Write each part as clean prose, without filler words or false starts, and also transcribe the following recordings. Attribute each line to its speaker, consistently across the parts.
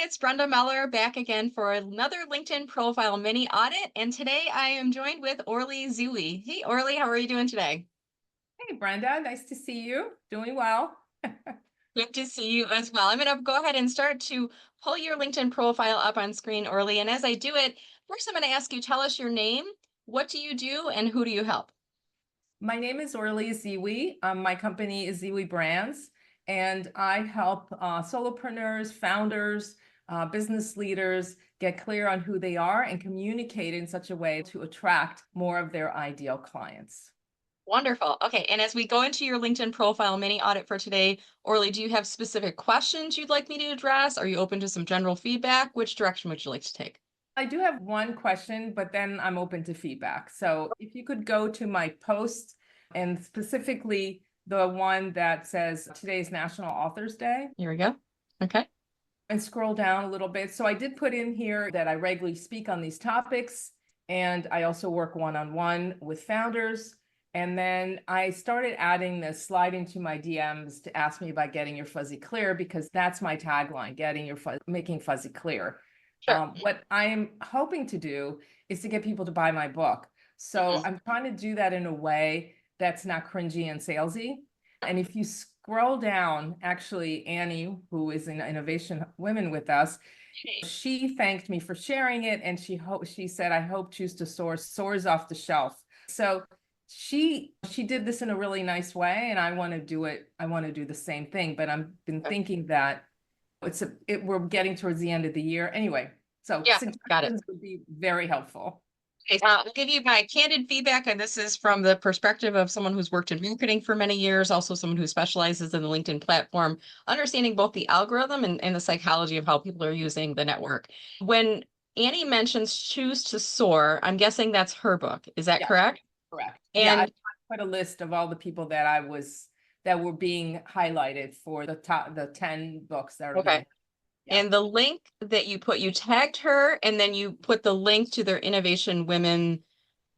Speaker 1: It's Brenda Meller back again for another LinkedIn profile mini audit. And today I am joined with Orly Zeewy. Hey, Orly, how are you doing today?
Speaker 2: Hey, Brenda, nice to see you. Doing well.
Speaker 1: Good to see you as well. I'm going to go ahead and start to pull your LinkedIn profile up on screen, Orly. And as I do it, first I'm going to ask you, tell us your name, what do you do, and who do you help?
Speaker 2: My name is Orly Zeewy. My company is Zeewy Brands, and I help solopreneurs, founders, business leaders get clear on who they are and communicate in such a way to attract more of their ideal clients.
Speaker 1: Wonderful. Okay. And as we go into your LinkedIn profile mini audit for today, Orly, do you have specific questions you'd like me to address? Are you open to some general feedback? Which direction would you like to take?
Speaker 2: I do have one question, but then I'm open to feedback. So if you could go to my post and specifically the one that says today's National Authors Day
Speaker 1: Here we go. Okay.
Speaker 2: and scroll down a little bit. So I did put in here that I regularly speak on these topics and I also work one-on-one with founders. And then I started adding this slide into my DMs to ask me about getting your fuzzy clear because that's my tagline, making fuzzy clear.
Speaker 1: Sure.
Speaker 2: What I am hoping to do is to get people to buy my book. So
Speaker 1: Mhm.
Speaker 2: I'm trying to do that in a way that's not cringy and salesy. And if you scroll down, actually, Annie, who is in Innovation Women with us, she thanked me for sharing it. And she said, I hope Choose to Soar soars off the shelf. So she did this in a really nice way. And I want to do it. I want to do the same thing. But I've been thinking that we're getting towards the end of the year. Anyway, so
Speaker 1: Yeah, got it.
Speaker 2: suggestions would be very helpful.
Speaker 1: Okay, I'll give you my candid feedback, and this is from the perspective of someone who's worked in marketing for many years, also someone who specializes in the LinkedIn platform, understanding both the algorithm and the psychology of how people are using the network. When Annie mentions Choose to Soar, I'm guessing that's her book. Is that
Speaker 2: Yeah,
Speaker 1: correct?
Speaker 2: correct. Yeah, I
Speaker 1: And
Speaker 2: put a list of all the people that were being highlighted for the 10 books that are
Speaker 1: okay.
Speaker 2: being, yeah,
Speaker 1: And the link that you put, you tagged her, and then you put the link to their Innovation Women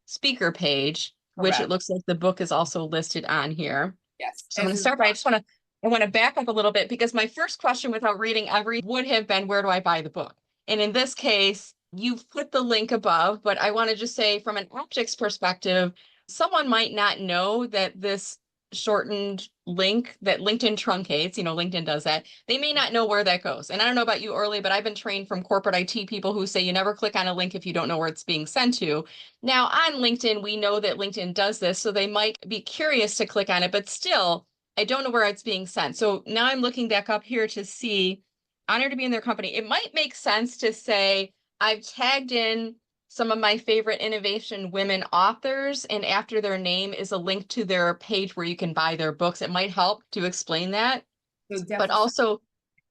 Speaker 1: speaker page, which it
Speaker 2: correct.
Speaker 1: looks like the book is also listed on here.
Speaker 2: Yes,
Speaker 1: So I'm
Speaker 2: as
Speaker 1: going to
Speaker 2: is
Speaker 1: start by, I want to back up a little bit because my first question without reading every would have been, where do I buy the book? And in this case, you've put the link above, but I want to just say from an optics perspective, someone might not know that this shortened link that LinkedIn truncates, LinkedIn does that. They may not know where that goes. And I don't know about you, Orly, but I've been trained from corporate IT people who say you never click on a link if you don't know where it's being sent to. Now on LinkedIn, we know that LinkedIn does this, so they might be curious to click on it, but still, I don't know where it's being sent. So now I'm looking back up here to see, honored to be in their company. It might make sense to say, I've tagged in some of my favorite innovation women authors, and after their name is a link to their page where you can buy their books. It might help to explain that.
Speaker 2: so
Speaker 1: But
Speaker 2: definitely.
Speaker 1: also,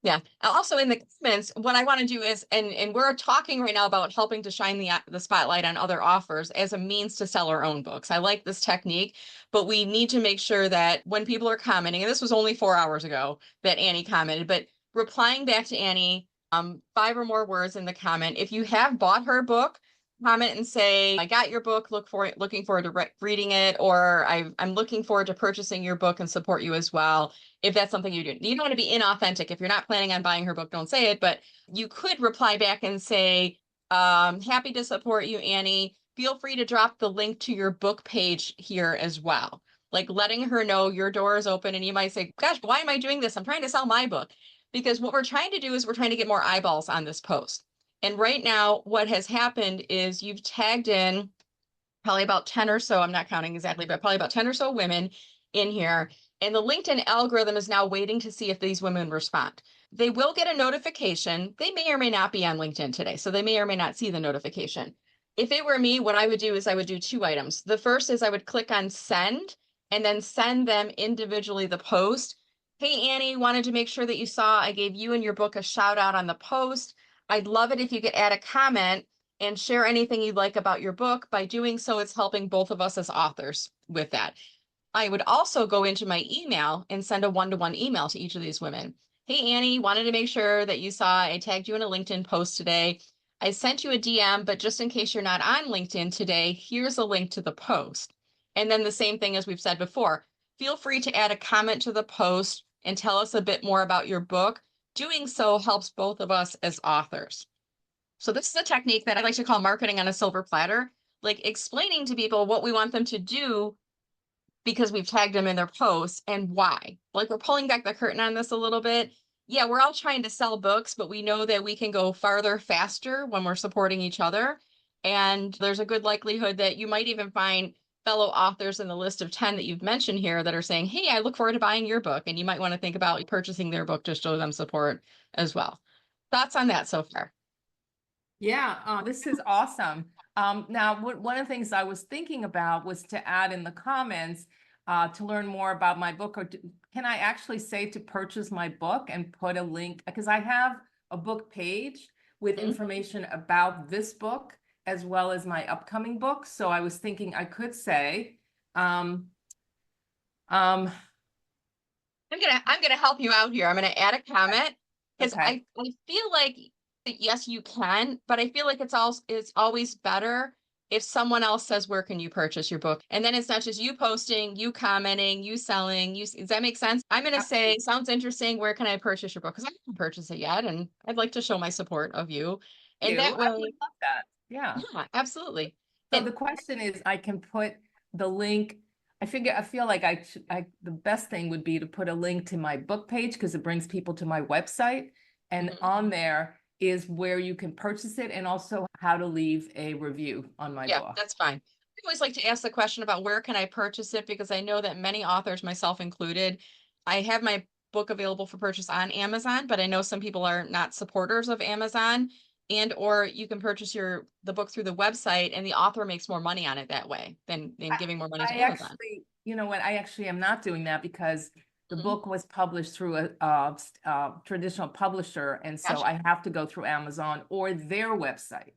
Speaker 1: yeah. Also in the comments, what I want to do is, and we're talking right now about helping to shine the spotlight on other offers as a means to sell our own books. I like this technique, but we need to make sure that when people are commenting, and this was only 4 hours ago that Annie commented, but replying back to Annie, 5 or more words in the comment. If you have bought her book, comment and say, I got your book, looking forward to reading it, or I'm looking forward to purchasing your book and support you as well if that's something you do. You don't want to be inauthentic. If you're not planning on buying her book, don't say it, but you could reply back and say, happy to support you, Annie. Feel free to drop the link to your book page here as well. Like letting her know your door is open. And you might say, gosh, why am I doing this? I'm trying to sell my book. Because what we're trying to do is we're trying to get more eyeballs on this post. And right now, what has happened is you've tagged in probably about 10 or so, I'm not counting exactly, but probably about 10 or so women in here. And the LinkedIn algorithm is now waiting to see if these women respond. They will get a notification. They may or may not be on LinkedIn today, so they may or may not see the notification. If it were me, what I would do is I would do 2 items. The first is I would click on send and then send them individually the post. Hey, Annie, wanted to make sure that you saw I gave you and your book a shout out on the post. I'd love it if you could add a comment and share anything you'd like about your book. By doing so, it's helping both of us as authors with that. I would also go into my email and send a one-to-one email to each of these women. Hey, Annie, wanted to make sure that you saw I tagged you in a LinkedIn post today. I sent you a DM, but just in case you're not on LinkedIn today, here's a link to the post. And then the same thing as we've said before, feel free to add a comment to the post and tell us a bit more about your book doing so helps both of us as authors. So this is a technique that I like to call marketing on a silver platter, like explaining to people what we want them to do because we've tagged them in their posts and why. Like we're pulling back the curtain on this a little bit. Yeah, we're all trying to sell books, but we know that we can go farther faster when we're supporting each other. And there's a good likelihood that you might even find fellow authors in the list of 10 that you've mentioned here that are saying, hey, I look forward to buying your book. And you might want to think about purchasing their book to show them support as well. Thoughts on that so far?
Speaker 2: Yeah, this is awesome. Now, one of the things I was thinking about was to add in the comments to learn more about my book, or can I actually say to purchase my book and put a link? Because I have a book page with information about this book as well as my upcoming book. So I was thinking I could say,
Speaker 1: I'm gonna help you out here. I'm gonna add a comment because
Speaker 2: okay.
Speaker 1: I feel like yes, you can, but I feel like it's always better if someone else says, where can you purchase your book? And then it's not just you posting, you commenting, you selling, does that make sense? I'm gonna say,
Speaker 2: Absolutely.
Speaker 1: sounds interesting. Where can I purchase your book? Because I haven't purchased it yet, and I'd like to show my support of you. And
Speaker 2: I
Speaker 1: that way,
Speaker 2: would love that. Yeah.
Speaker 1: yeah, absolutely.
Speaker 2: So
Speaker 1: And
Speaker 2: the question is, I can put the link. I feel like the best thing would be to put a link to my book page because it brings people to my website. And
Speaker 1: Mhm.
Speaker 2: on there is where you can purchase it and also how to leave a review on my
Speaker 1: Yeah,
Speaker 2: book.
Speaker 1: that's fine. I always like to ask the question about where can I purchase it, because I know that many authors, myself included, I have my book available for purchase on Amazon, but I know some people are not supporters of Amazon, and or you can purchase the book through the website and the author makes more money on it that way than giving more money to
Speaker 2: I
Speaker 1: Amazon.
Speaker 2: actually, you know what, I actually am not doing that because the
Speaker 1: Mhm.
Speaker 2: book was published through a traditional publisher. And so
Speaker 1: Gotcha.
Speaker 2: I have to go through Amazon or their website.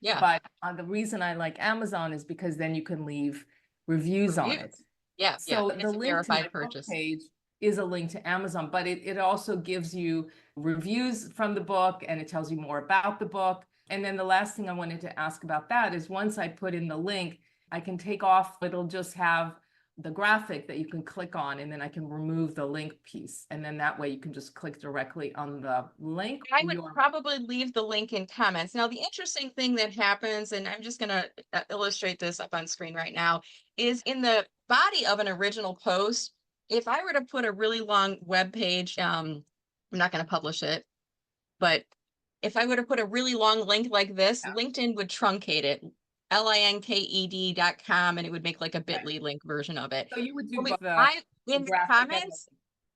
Speaker 1: Yeah.
Speaker 2: But the reason I like Amazon is because then you can leave reviews on it.
Speaker 1: Reviews. Yeah, yeah.
Speaker 2: So
Speaker 1: And
Speaker 2: the
Speaker 1: it's a
Speaker 2: link to my
Speaker 1: verified
Speaker 2: book
Speaker 1: purchase.
Speaker 2: page is a link to Amazon, but it also gives you reviews from the book and it tells you more about the book. And then the last thing I wanted to ask about that is once I put in the link, I can take off, it'll just have the graphic that you can click on, and then I can remove the link piece. And then that way you can just click directly on the link.
Speaker 1: I would probably leave the link in comments. Now, the interesting thing that happens, and I'm just going to illustrate this up on screen right now, is in the body of an original post, if I were to put a really long web page, I'm not going to publish it, but if I were to put a really long link like this, LinkedIn would truncate it, linked.com, and it would make like a bit.ly link version of it.
Speaker 2: So you would do
Speaker 1: When
Speaker 2: both
Speaker 1: I
Speaker 2: the
Speaker 1: in the
Speaker 2: graphic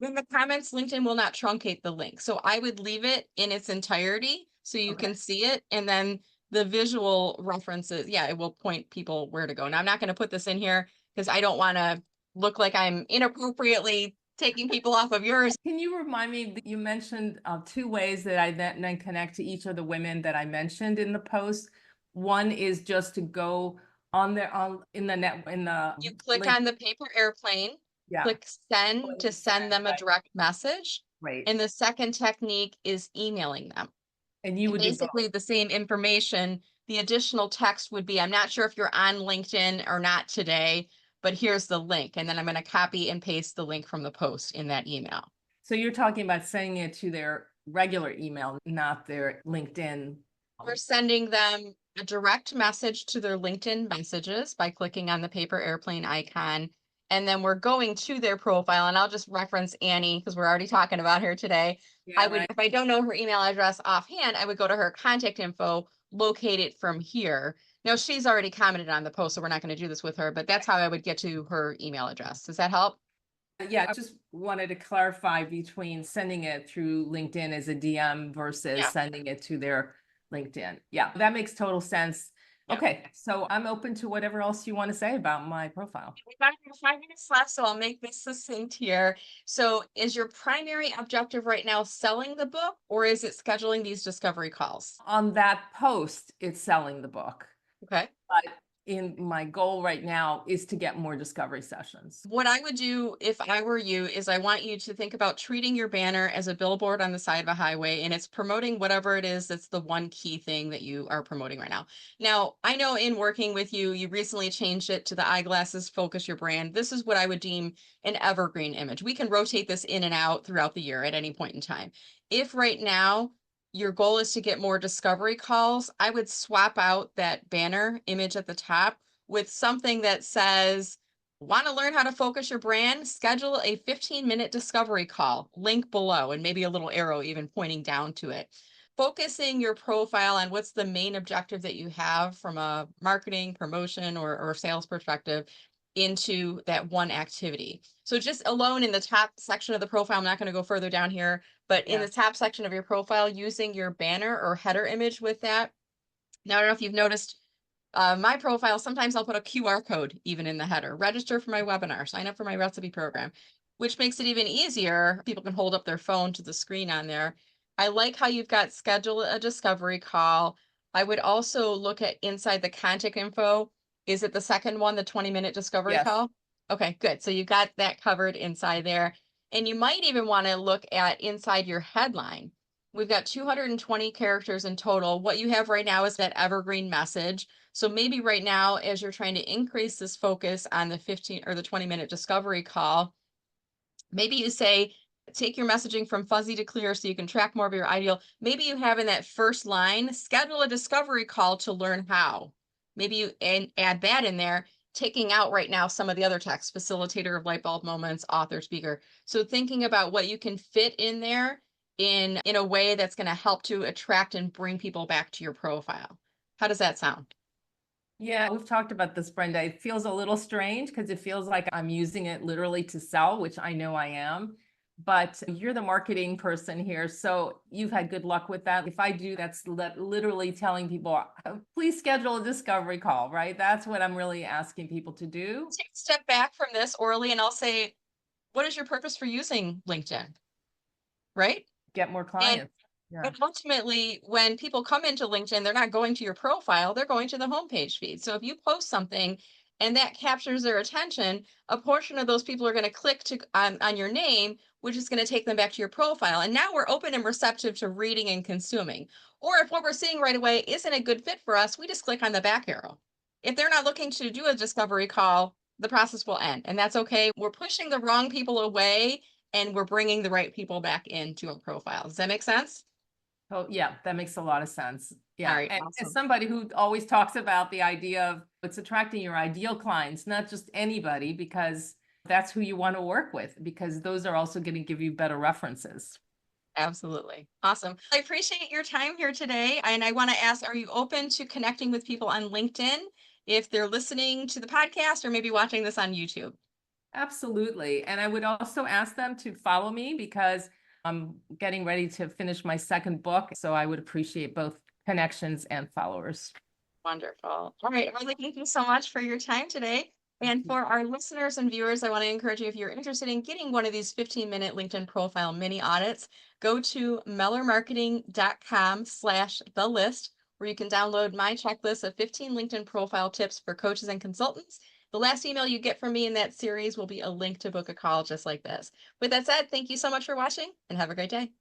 Speaker 2: and
Speaker 1: comments, LinkedIn will not truncate the link. So I would leave it in its entirety so you
Speaker 2: okay.
Speaker 1: can see it. And then the visual references, yeah, it will point people where to go. Now, I'm not going to put this in here because I don't want to look like I'm inappropriately taking people off of yours.
Speaker 2: Can you remind me, you mentioned two ways that I then connect to each of the women that I mentioned in the post. One is just to go on there in the
Speaker 1: You click
Speaker 2: link.
Speaker 1: on the paper airplane,
Speaker 2: Yeah.
Speaker 1: click send to send them a
Speaker 2: Right.
Speaker 1: direct message.
Speaker 2: Great.
Speaker 1: And the second technique is emailing them.
Speaker 2: And you would do both.
Speaker 1: Basically the same information. The additional text would be, I'm not sure if you're on LinkedIn or not today, but here's the link. And then I'm going to copy and paste the link from the post in that email.
Speaker 2: So you're talking about sending it to their regular email, not their LinkedIn.
Speaker 1: We're sending them a direct message to their LinkedIn messages by clicking on the paper airplane icon. And then we're going to their profile, and I'll just reference Annie because we're already talking about her today.
Speaker 2: Yeah, right.
Speaker 1: If I don't know her email address offhand, I would go to her contact info, locate it from here. Now, she's already commented on the post, so we're not going to do this with her, but that's how I would get to her email address. Does that help?
Speaker 2: Yeah, I just wanted to clarify between sending it through LinkedIn as a DM versus
Speaker 1: Yeah.
Speaker 2: sending it to their LinkedIn. Yeah, that makes total sense.
Speaker 1: Yeah.
Speaker 2: Okay, so I'm open to whatever else you want to say about my profile.
Speaker 1: We've got 5 minutes left, so I'll make this succinct here. So is your primary objective right now selling the book, or is it scheduling these discovery calls?
Speaker 2: On that post, it's selling the book.
Speaker 1: Okay.
Speaker 2: But in my goal right now is to get more discovery sessions.
Speaker 1: What I would do if I were you is I want you to think about treating your banner as a billboard on the side of a highway, and it's promoting whatever it is that's the one key thing that you are promoting right now. Now, I know in working with you, you recently changed it to the eyeglasses, focus your brand. This is what I would deem an evergreen image. We can rotate this in and out throughout the year at any point in time. If right now your goal is to get more discovery calls, I would swap out that banner image at the top with something that says, want to learn how to focus your brand? Schedule a 15-minute discovery call, link below, and maybe a little arrow even pointing down to it. Focusing your profile on what's the main objective that you have from a marketing, promotion, or sales perspective into that one activity. So just alone in the top section of the profile, I'm not going to go further down here, but in the top section of your profile, using your banner or header image with that. Now, I don't know if you've noticed my profile, sometimes I'll put a QR code even in the header, register for my webinar, sign up for my recipe program, which makes it even easier. People can hold up their phone to the screen on there. I like how you've got schedule a discovery call. I would also look at inside the contact info. Is it the second one, the 20-minute discovery call? Okay, good. So you've got that covered inside there. And you might even want to look at inside your headline. We've got 220 characters in total. What you have right now is that evergreen message. So maybe right now, as you're trying to increase this focus on the 15 or the 20-minute discovery call, maybe you say, take your messaging from fuzzy to clear so you can track more of your ideal. Maybe you have in that first line, schedule a discovery call to learn how. Maybe you add that in there, taking out right now some of the other text, facilitator of light bulb moments, author, speaker. So thinking about what you can fit in there in a way that's going to help to attract and bring people back to your profile. How does that sound?
Speaker 2: Yeah, we've talked about this, Brenda. It feels a little strange because it feels like I'm using it literally to sell, which I know I am. But you're the marketing person here, so you've had good luck with that. If I do, that's literally telling people, please schedule a discovery call, right? That's what I'm really asking people to do.
Speaker 1: Take a step back from this, Orly, and I'll say, what is your purpose for using LinkedIn? Right?
Speaker 2: Get more
Speaker 1: And
Speaker 2: clients. Yeah.
Speaker 1: And ultimately, when people come into LinkedIn, they're not going to your profile, they're going to the homepage feed. So if you post something and that captures their attention, a portion of those people are going to click on your name, which is going to take them back to your profile. And now we're open and receptive to reading and consuming. Or if what we're seeing right away isn't a good fit for us, we just click on the back arrow. If they're not looking to do a discovery call, the process will end. And that's okay. We're pushing the wrong people away and we're bringing the right people back into a profile. Does that make sense?
Speaker 2: Oh, yeah, that makes a lot of sense. Yeah.
Speaker 1: All right,
Speaker 2: And
Speaker 1: awesome.
Speaker 2: as somebody who always talks about the idea of it's attracting your ideal clients, not just anybody, because that's who you want to work with, because those are also going to give you better references.
Speaker 1: Absolutely. Awesome. I appreciate your time here today. And I want to ask, are you open to connecting with people on LinkedIn if they're listening to the podcast or maybe watching this on YouTube?
Speaker 2: Absolutely. And I would also ask them to follow me because I'm getting ready to finish my second book. So I would appreciate both connections and followers.
Speaker 1: Wonderful. All right, Orly, thank you so much for your time today. And for our listeners and viewers, I want to encourage you, if you're interested in getting one of these 15-minute LinkedIn profile mini audits, go to mellermarketing.com/thelist, where you can download my checklist of 15 LinkedIn profile tips for coaches and consultants. The last email you get from me in that series will be a link to book a call just like this. With that said, thank you so much for watching and have a great day.